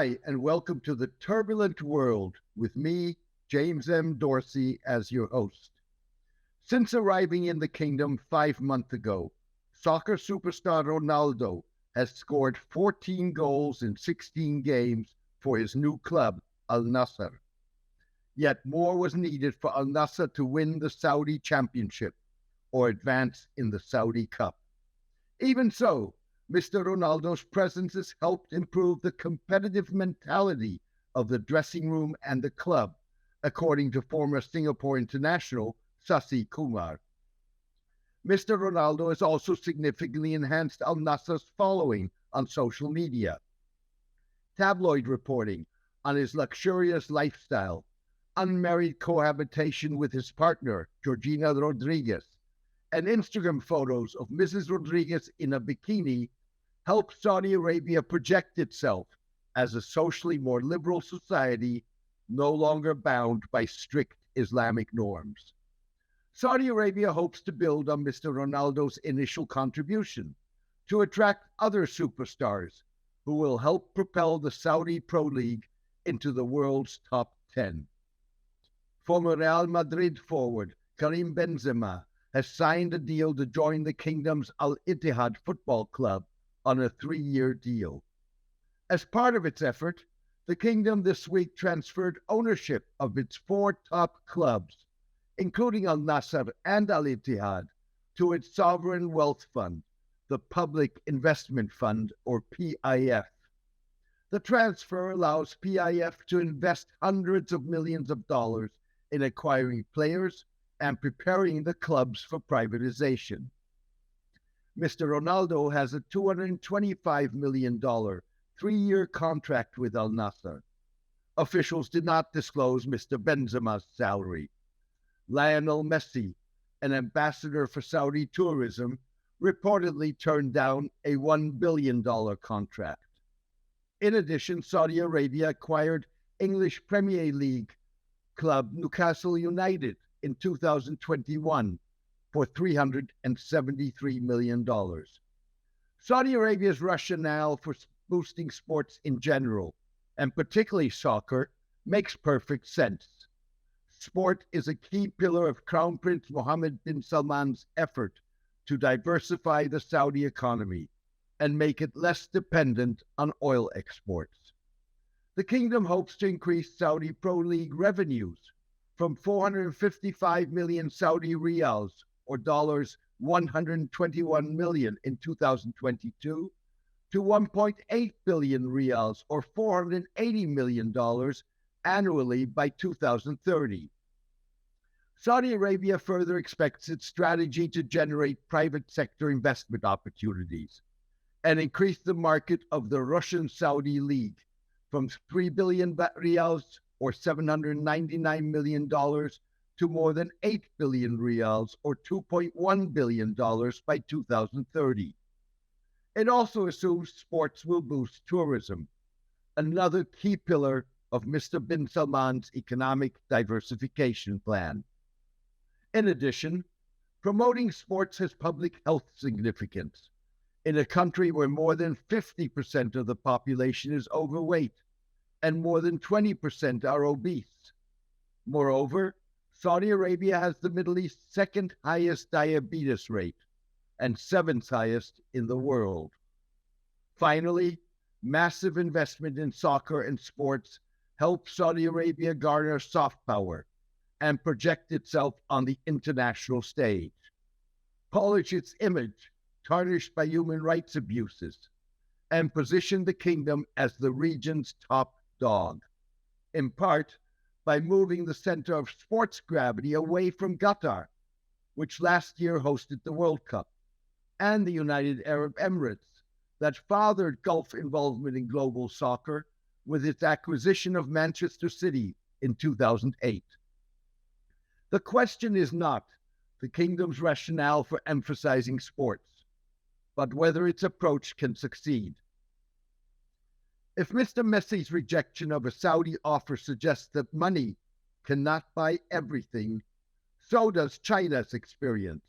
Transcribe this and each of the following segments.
Hi, and welcome to the turbulent world with me, James M. Dorsey, as your host. Since arriving in the kingdom 5 months ago, soccer superstar Ronaldo has scored 14 goals in 16 games for his new club, Al Nassr. Yet more was needed for Al Nassr to win the Saudi championship or advance in the Saudi Cup. Even so, Mr. Ronaldo's presence has helped improve the competitive mentality of the dressing room and the club, according to former Singapore international Sasi Kumar. Mr. Ronaldo has also significantly enhanced Al Nassr's following on social media. Tabloid reporting on his luxurious lifestyle, unmarried cohabitation with his partner, Georgina Rodriguez, and Instagram photos of Mrs. Rodriguez in a bikini help Saudi Arabia project itself as a socially more liberal society, no longer bound by strict Islamic norms. Saudi Arabia hopes to build on Mr. Ronaldo's initial contribution to attract other superstars who will help propel the Saudi Pro League into the world's top 10. Former Real Madrid forward Karim Benzema has signed a deal to join the kingdom's Al Ittihad Football Club on a 3-year deal. As part of its effort, the kingdom this week transferred ownership of its 4 top clubs, including Al Nassr and Al Ittihad, to its sovereign wealth fund, the Public Investment Fund, or PIF. The transfer allows PIF to invest hundreds of millions of dollars in acquiring players and preparing the clubs for privatization. Mr. Ronaldo has a $225 million 3-year contract with Al Nassr. Officials did not disclose Mr. Benzema's salary. Lionel Messi, an ambassador for Saudi tourism, reportedly turned down a $1 billion contract. In addition, Saudi Arabia acquired English Premier League club Newcastle United in 2021 for $373 million. Saudi Arabia's rationale for boosting sports in general, and particularly soccer, makes perfect sense. Sport is a key pillar of Crown Prince Mohammed bin Salman's effort to diversify the Saudi economy and make it less dependent on oil exports. The kingdom hopes to increase Saudi Pro League revenues from 455 million Saudi riyals, or dollars 121 million in 2022, to 1.8 billion riyals, or $480 million annually by 2030. Saudi Arabia further expects its strategy to generate private sector investment opportunities and increase the market of the Russian-Saudi League from 3 billion riyals, or $799 million, to more than 8 billion riyals, or $2.1 billion by 2030. It also assumes sports will boost tourism, another key pillar of Mr. bin Salman's economic diversification plan. In addition, promoting sports has public health significance in a country where more than 50% of the population is overweight and more than 20% are obese. Moreover, Saudi Arabia has the Middle East's second highest diabetes rate and 7th highest in the world. Finally, massive investment in soccer and sports helps Saudi Arabia garner soft power and project itself on the international stage, polish its image tarnished by human rights abuses, and position the kingdom as the region's top dog, in part by moving the center of sports gravity away from Qatar, which last year hosted the World Cup, and the United Arab Emirates, that fathered Gulf involvement in global soccer with its acquisition of Manchester City in 2008. The question is not the kingdom's rationale for emphasizing sports, but whether its approach can succeed. If Mr. Messi's rejection of a Saudi offer suggests that money cannot buy everything, so does China's experience.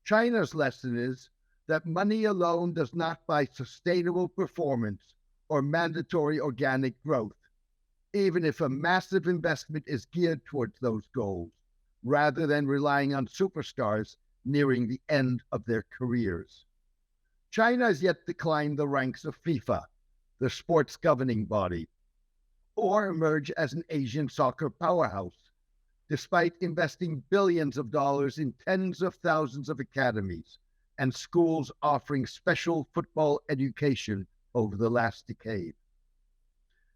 China's lesson is that money alone does not buy sustainable performance or mandatory organic growth, even if a massive investment is geared towards those goals, rather than relying on superstars nearing the end of their careers. China has yet to climb the ranks of FIFA, the sports governing body, or emerge as an Asian soccer powerhouse, despite investing billions of dollars in tens of thousands of academies and schools offering special football education over the last decade.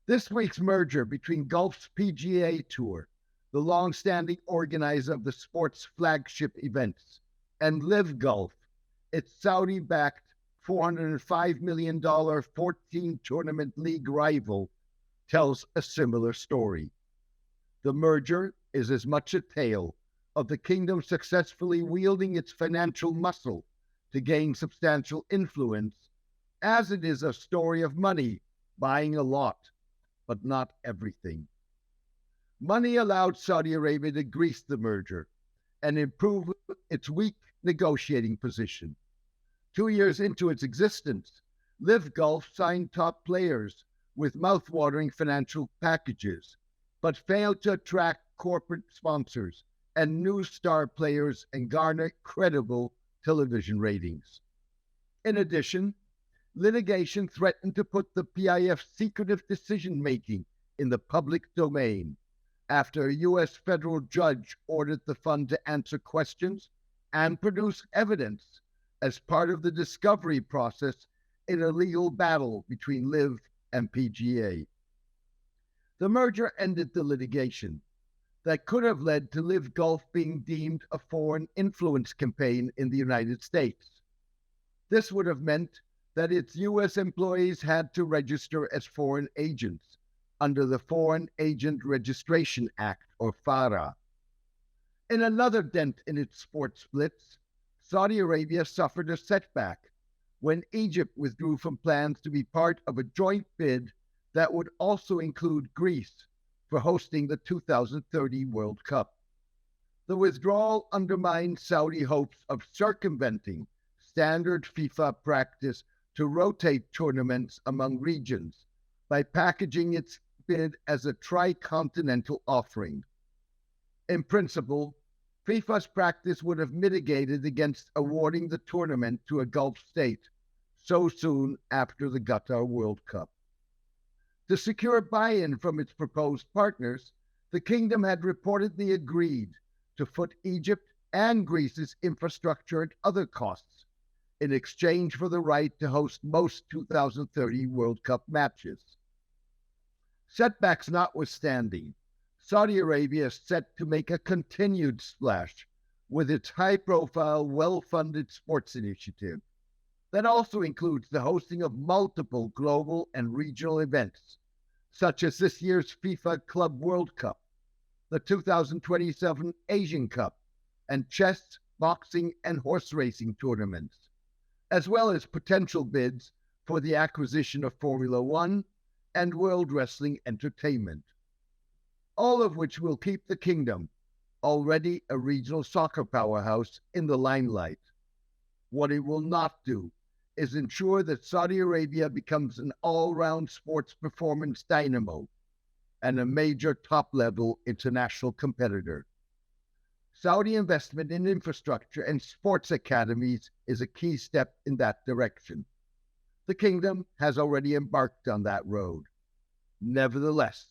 This week's merger between Gulf's PGA Tour, the long-standing organizer of the sport's flagship events, and Live Golf, its Saudi-backed $405 million 14-tournament league rival, tells a similar story. The merger is as much a tale of the kingdom successfully wielding its financial muscle to gain substantial influence as it is a story of money buying a lot, but not everything. Money allowed Saudi Arabia to grease the merger and improve its weak negotiating position. 2 years into its existence, Live Golf signed top players with mouth-watering financial packages, but failed to attract corporate sponsors and new star players and garner credible television ratings. In addition, litigation threatened to put the PIF's secretive decision-making in the public domain after a U.S. federal judge ordered the fund to answer questions and produce evidence as part of the discovery process in a legal battle between Live and PGA. The merger ended the litigation that could have led to Live Golf being deemed a foreign influence campaign in the United States. This would have meant that its U.S. employees had to register as foreign agents under the Foreign Agent Registration Act, or FARA. In another dent in its sports splits, Saudi Arabia suffered a setback when Egypt withdrew from plans to be part of a joint bid that would also include Greece for hosting the 2030 World Cup. The withdrawal undermined Saudi hopes of circumventing standard FIFA practice to rotate tournaments among regions by packaging its bid as a tri-continental offering. In principle, FIFA's practice would have mitigated against awarding the tournament to a Gulf state so soon after the Qatar World Cup. To secure buy-in from its proposed partners, the kingdom had reportedly agreed to foot Egypt and Greece's infrastructure and other costs in exchange for the right to host most 2030 World Cup matches. Setbacks notwithstanding, Saudi Arabia is set to make a continued splash with its high-profile, well-funded sports initiative that also includes the hosting of multiple global and regional events, such as this year's FIFA Club World Cup, the 2027 Asian Cup, and chess, boxing, and horse racing tournaments, as well as potential bids for the acquisition of Formula One and World Wrestling Entertainment, all of which will keep the kingdom, already a regional soccer powerhouse, in the limelight. What it will not do is ensure that Saudi Arabia becomes an all-round sports performance dynamo and a major top-level international competitor. Saudi investment in infrastructure and sports academies is a key step in that direction. The kingdom has already embarked on that road. Nevertheless,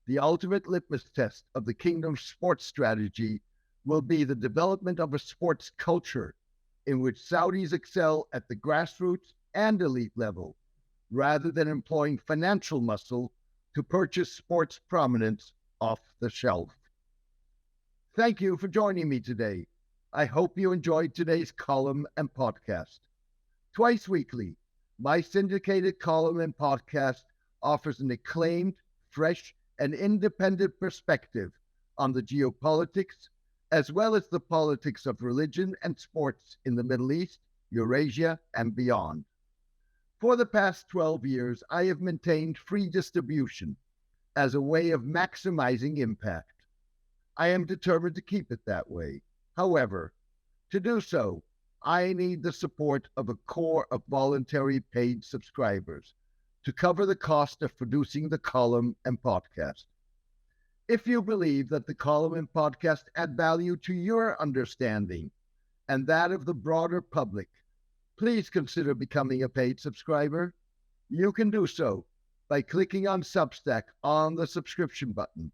the ultimate litmus test of the kingdom's sports strategy will be the development of a sports culture in which Saudis excel at the grassroots and elite level, rather than employing financial muscle to purchase sports prominence off the shelf. Thank you for joining me today. I hope you enjoyed today's column and podcast. Twice weekly, my syndicated column and podcast offers an acclaimed, fresh, and independent perspective on the geopolitics, as well as the politics of religion and sports in the Middle East, Eurasia, and beyond. For the past 12 years, I have maintained free distribution as a way of maximizing impact. I am determined to keep it that way. However, to do so, I need the support of a core of voluntary paid subscribers, to cover the cost of producing the column and podcast. If you believe that the column and podcast add value to your understanding and that of the broader public, please consider becoming a paid subscriber. You can do so by clicking on Substack on the subscription button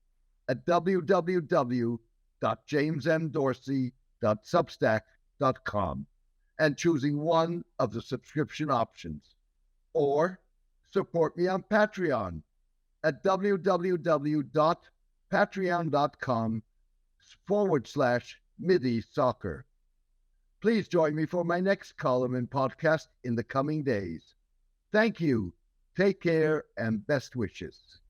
at www.jamesmdorsey.substack.com and choosing one of the subscription options. Or support me on Patreon at www.patreon.com/MIDI Soccer. Please join me for my next column and podcast in the coming days. Thank you. Take care and best wishes.